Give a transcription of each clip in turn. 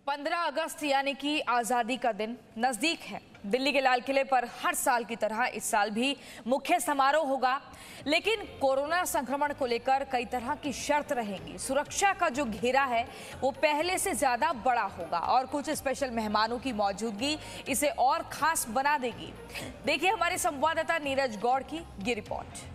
15 अगस्त यानी कि आज़ादी का दिन नज़दीक है। दिल्ली के लाल किले पर हर साल की तरह इस साल भी मुख्य समारोह होगा, लेकिन कोरोना संक्रमण को लेकर कई तरह की शर्त रहेंगी। सुरक्षा का जो घेरा है वो पहले से ज़्यादा बड़ा होगा और कुछ स्पेशल मेहमानों की मौजूदगी इसे और खास बना देगी। देखिए हमारे संवाददाता नीरज गौड़ की ये रिपोर्ट।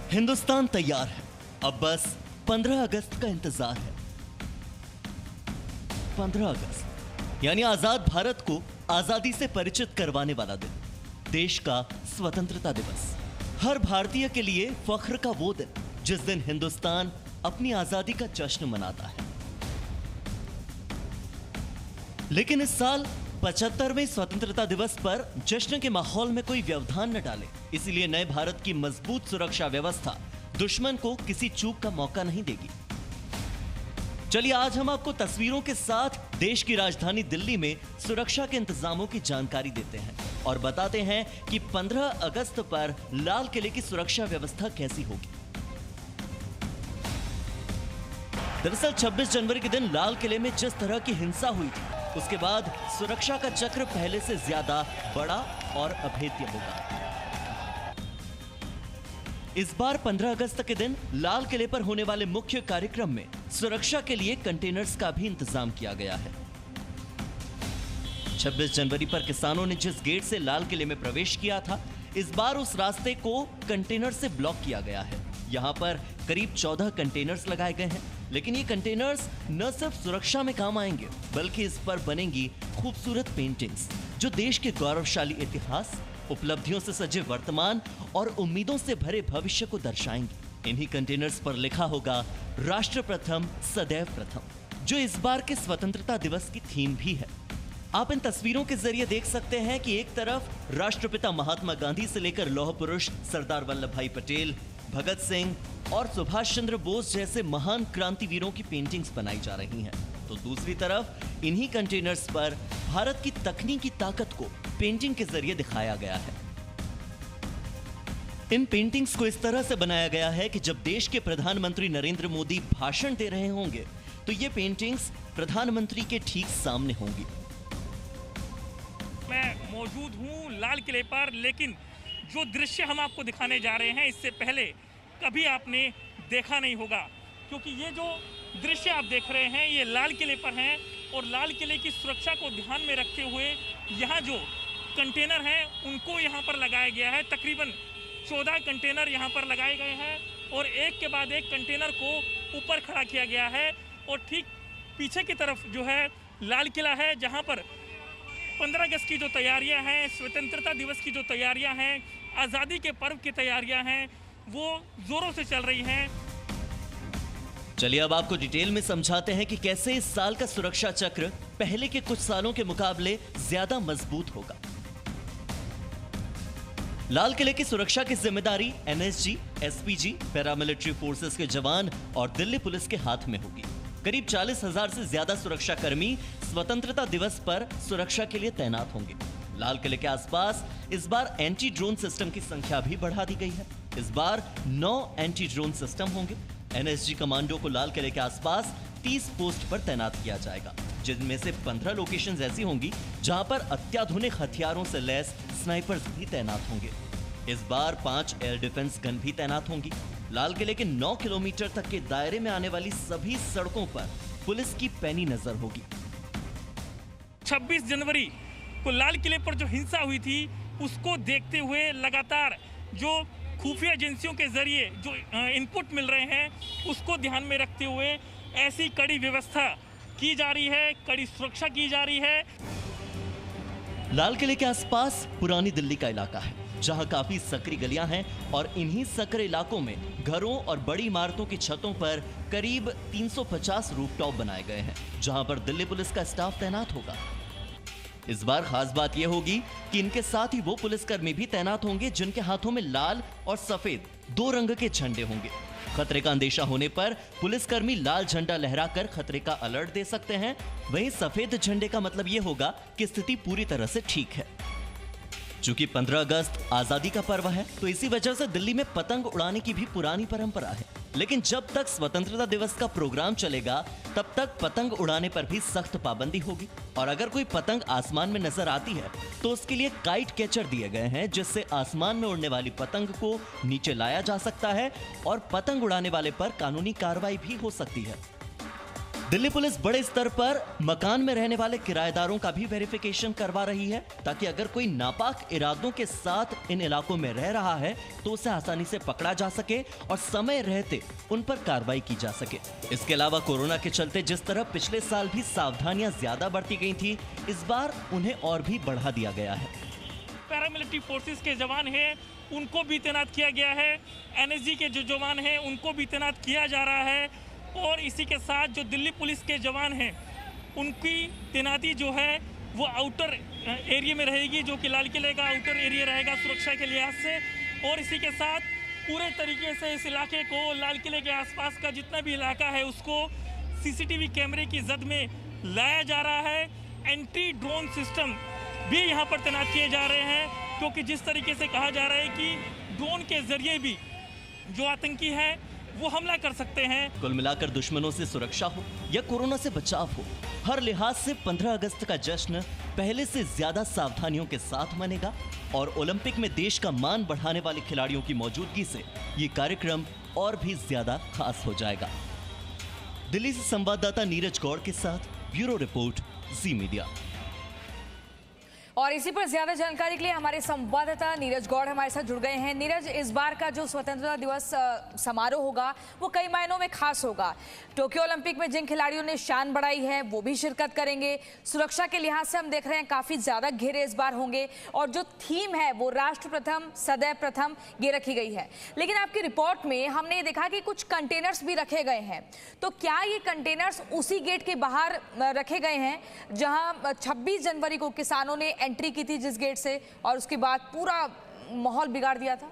हिंदुस्तान तैयार है, अब बस 15 अगस्त का इंतजार है। 15 अगस्त यानी आजाद भारत को आजादी से परिचित करवाने वाला दिन, देश का स्वतंत्रता दिवस। हर भारतीय के लिए फख्र का वो दिन जिस दिन हिंदुस्तान अपनी आजादी का जश्न मनाता है। लेकिन इस साल 75वें स्वतंत्रता दिवस पर जश्न के माहौल में कोई व्यवधान न डाले, इसलिए नए भारत की मजबूत सुरक्षा व्यवस्था दुश्मन को किसी चूक का मौका नहीं देगी। चलिए आज हम आपको तस्वीरों के साथ देश की राजधानी दिल्ली में सुरक्षा के इंतजामों की जानकारी देते हैं और बताते हैं कि 15 अगस्त पर लाल किले की सुरक्षा व्यवस्था कैसी होगी। दरअसल 26 जनवरी के दिन लाल किले में जिस तरह की हिंसा हुई थी, उसके बाद सुरक्षा का चक्र पहले से ज्यादा बड़ा और अभेद्य होगा। इस बार 15 अगस्त के दिन लाल किले पर होने वाले मुख्य कार्यक्रम में सुरक्षा के लिए कंटेनर्स का भी इंतजाम किया गया है। 26 जनवरी पर किसानों ने जिस गेट से लाल किले में प्रवेश किया था, इस बार उस रास्ते को कंटेनर से ब्लॉक किया गया है। यहाँ पर करीब 14 कंटेनर्स लगाए गए हैं, लेकिन ये कंटेनर्स न सिर्फ सुरक्षा में काम आएंगे, बल्कि इस पर बनेंगी खूबसूरत पेंटिंग्स जो देश के गौरवशाली इतिहास, उपलब्धियों से सजे वर्तमान और उम्मीदों से भरे भविष्य को दर्शाएंगी। इन्हीं कंटेनर्स पर लिखा होगा राष्ट्र प्रथम सदैव प्रथम, जो इस बार के स्वतंत्रता दिवस की थीम भी है। आप इन तस्वीरों के जरिए देख सकते हैं कि एक तरफ राष्ट्रपिता महात्मा गांधी से लेकर लौह पुरुष सरदार वल्लभ भाई पटेल, भगत सिंह और सुभाष चंद्र बोस जैसे महान क्रांतिवीरों की पेंटिंग्स बनाई जा रही हैं, तो दूसरी तरफ इन्हीं कंटेनर्स पर भारत की तकनीकी ताकत को पेंटिंग के जरिए दिखाया गया है। इन पेंटिंग्स को इस तरह से बनाया गया है कि जब देश के प्रधानमंत्री नरेंद्र मोदी भाषण दे रहे होंगे, तो ये पेंटिंग्स प्रधानमंत्री के ठीक सामने होंगी। मैं मौजूद हूँ लाल किले पर, लेकिन जो दृश्य हम आपको दिखाने जा रहे हैं इससे पहले कभी आपने देखा नहीं होगा, क्योंकि ये जो दृश्य आप देख रहे हैं ये लाल किले पर हैं और लाल किले की सुरक्षा को ध्यान में रखते हुए यहाँ जो कंटेनर हैं उनको यहाँ पर लगाया गया है। तकरीबन 14 कंटेनर यहाँ पर लगाए गए हैं और एक के बाद एक कंटेनर को ऊपर खड़ा किया गया है और ठीक पीछे की तरफ जो है लाल किला है, जहाँ पर 15 अगस्त की जो तैयारियां हैं, स्वतंत्रता दिवस की जो तैयारियां हैं, आज़ादी के पर्व की तैयारियां हैं, वो जोरों से चल रही हैं। चलिए अब आपको डिटेल में समझाते हैं कि कैसे इस साल का सुरक्षा चक्र पहले के कुछ सालों के मुकाबले ज्यादा मजबूत होगा। लाल किले की सुरक्षा की जिम्मेदारी एनएसजी, एसपीजी, पैरामिलिट्री फोर्सेस के जवान और दिल्ली पुलिस के हाथ में होगी। करीब 40,000 से ज्यादा सुरक्षा कर्मी स्वतंत्रता दिवस पर सुरक्षा के लिए तैनात होंगे। लाल किले के आसपास इस बार एंटी ड्रोन सिस्टम की संख्या भी बढ़ा दी गई है। इस बार 9 एंटी ड्रोन सिस्टम होंगे। एनएसजी कमांडो को लाल किले के आसपास 30 पोस्ट पर तैनात किया जाएगा, जिनमें से 15 लोकेशंस ऐसी होंगी जहां पर अत्याधुनिक हथियारों से लैस स्नाइपर्स भी तैनात होंगे। इस बार 5 एयर डिफेंस गन भी तैनात होंगी। लाल किले के 9 किलोमीटर तक के दायरे में आने वाली सभी सड़कों पर पुलिस की पैनी नजर होगी। 26 जनवरी को लाल किले पर जो हिंसा हुई थी उसको देखते हुए लगातार जो खुफिया एजेंसियों के जरिए जो इनपुट मिल रहे हैं उसको ध्यान में रखते हुए ऐसी कड़ी व्यवस्था की जा रही है, कड़ी सुरक्षा की जा रही है। लाल किले के आसपास पुरानी दिल्ली का इलाका है, जहां काफी सकरी गलियां हैं और इन्हीं सकरे इलाकों में घरों और बड़ी इमारतों की छतों पर करीब 350 रूफटॉप बनाए गए हैं, जहां पर दिल्ली पुलिस का स्टाफ तैनात होगा। इस बार खास बात यह होगी कि इनके साथ ही वो पुलिसकर्मी भी तैनात होंगे जिनके हाथों में लाल और सफेद 2 रंग के झंडे होंगे। खतरे का अंदेशा होने पर पुलिसकर्मी लाल झंडा लहराकर खतरे का अलर्ट दे सकते हैं, वहीं सफेद झंडे का मतलब यह होगा कि स्थिति पूरी तरह से ठीक है। चूंकि 15 अगस्त आजादी का पर्व है, तो इसी वजह से दिल्ली में पतंग उड़ाने की भी पुरानी परंपरा है। लेकिन जब तक स्वतंत्रता दिवस का प्रोग्राम चलेगा, तब तक पतंग उड़ाने पर भी सख्त पाबंदी होगी। और अगर कोई पतंग आसमान में नजर आती है, तो उसके लिए काइट कैचर दिए गए हैं, जिससे आसमान में उड़ने वाली पतंग को नीचे लाया जा सकता है और पतंग उड़ाने वाले पर कानूनी कार्रवाई भी हो सकती है। दिल्ली पुलिस बड़े स्तर पर मकान में रहने वाले किराएदारों का भी वेरिफिकेशन करवा रही है, ताकि अगर कोई नापाक इरादों के साथ इन इलाकों में रह रहा है तो उसे आसानी से पकड़ा जा सके और समय रहते उन पर कार्रवाई की जा सके। इसके अलावा कोरोना के चलते जिस तरह पिछले साल भी सावधानियां ज्यादा बढ़ती गई थी, इस बार उन्हें और भी बढ़ा दिया गया है। पैरामिलिट्री फोर्सेस के जवान हैं, उनको भी तैनात किया गया है। एनएसजी के जो जवान हैं, उनको भी तैनात किया जा रहा है। और इसी के साथ जो दिल्ली पुलिस के जवान हैं, उनकी तैनाती जो है वो आउटर एरिया में रहेगी, जो कि लाल किले का आउटर एरिया रहेगा सुरक्षा के लिहाज से। और इसी के साथ पूरे तरीके से इस इलाके को, लाल किले के आसपास का जितना भी इलाका है, उसको सीसीटीवी कैमरे की जद में लाया जा रहा है। एंटी ड्रोन सिस्टम भी यहाँ पर तैनात किए जा रहे हैं, क्योंकि जिस तरीके से कहा जा रहा है कि ड्रोन के जरिए भी जो आतंकी है वो हमला कर सकते हैं। कुल मिलाकर दुश्मनों से सुरक्षा हो या कोरोना से बचाव हो, हर लिहाज से 15 अगस्त का जश्न पहले से ज्यादा सावधानियों के साथ मनेगा और ओलंपिक में देश का मान बढ़ाने वाले खिलाड़ियों की मौजूदगी से ये कार्यक्रम और भी ज्यादा खास हो जाएगा। दिल्ली से संवाददाता नीरज गौड़ के साथ ब्यूरो रिपोर्ट, जी मीडिया। और इसी पर ज्यादा जानकारी के लिए हमारे संवाददाता नीरज गौड़ हमारे साथ जुड़ गए हैं। नीरज, इस बार का जो स्वतंत्रता दिवस समारोह होगा वो कई मायनों में खास होगा। टोक्यो ओलंपिक में जिन खिलाड़ियों ने शान बढ़ाई है वो भी शिरकत करेंगे। सुरक्षा के लिहाज से हम देख रहे हैं काफी ज्यादा घेरे इस बार होंगे और जो थीम है वो राष्ट्र प्रथम सदैव प्रथम ये रखी गई है। लेकिन आपकी रिपोर्ट में हमने ये देखा कि कुछ कंटेनर्स भी रखे गए हैं, तो क्या ये कंटेनर्स उसी गेट के बाहर रखे गए हैं जहां 26 जनवरी को किसानों ने एंट्री की थी जिस गेट से, और उसके बाद पूरा माहौल बिगाड़ दिया था?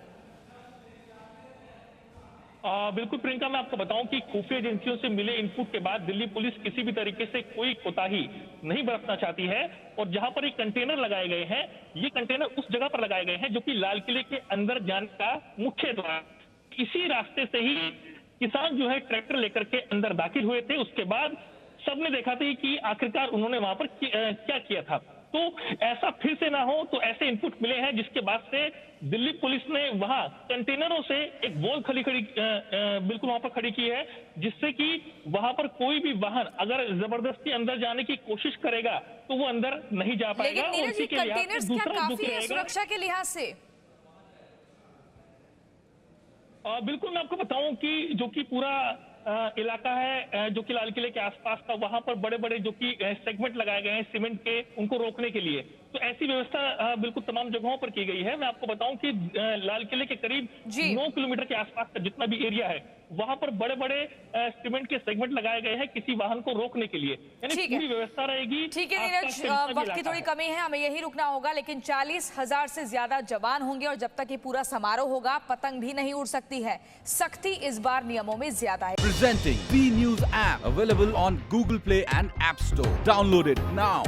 बिल्कुल प्रियंका, मैं आपको बताऊं कि खुफिया एजेंसियों से मिले इनपुट के बाद दिल्ली पुलिस किसी भी तरीके से कोई कोताही नहीं बरतना चाहती है। और जहां पर ये कंटेनर लगाए गए हैं, ये कंटेनर उस जगह पर लगाए गए हैं जो कि लाल किले के अंदर जाने का मुख्य द्वार। इसी रास्ते से ही किसान जो है ट्रैक्टर लेकर के अंदर दाखिल हुए थे। उसके बाद सबने देखा था कि आखिरकार उन्होंने वहां पर क्या किया था। तो ऐसा फिर से ना हो, तो ऐसे इनपुट मिले हैं जिसके बाद से दिल्ली पुलिस ने वहां कंटेनरों से एक वॉल बिल्कुल वहां पर खड़ी की है, जिससे कि वहां पर कोई भी वाहन अगर जबरदस्ती अंदर जाने की कोशिश करेगा तो वो अंदर नहीं जा पाएगा। लेकिन नीरज, कंटेनर्स क्या काफी है सुरक्षा के लिहाज से? बिल्कुल, मैं आपको बताऊं कि जो कि पूरा इलाका है जो कि लाल किले के आसपास का, वहां पर बड़े बड़े जो कि सेगमेंट लगाए गए हैं सीमेंट के, उनको रोकने के लिए। तो ऐसी व्यवस्था बिल्कुल तमाम जगहों पर की गई है। मैं आपको बताऊं कि लाल किले के करीब 9 किलोमीटर के आसपास का जितना भी एरिया है, वहां पर बड़े बड़े सीमेंट के सेगमेंट लगाए गए हैं किसी वाहन को रोकने के लिए। यानी पूरी व्यवस्था रहेगी। ठीक है नीरज, वक्त की थोड़ी कमी है, हमें यही रुकना होगा। लेकिन 40,000 से ज्यादा जवान होंगे और जब तक ये पूरा समारोह होगा पतंग भी नहीं उड़ सकती है। सख्ती इस बार नियमों में ज्यादा है। Presenting B News app available on Google Play and App Store. Download it now.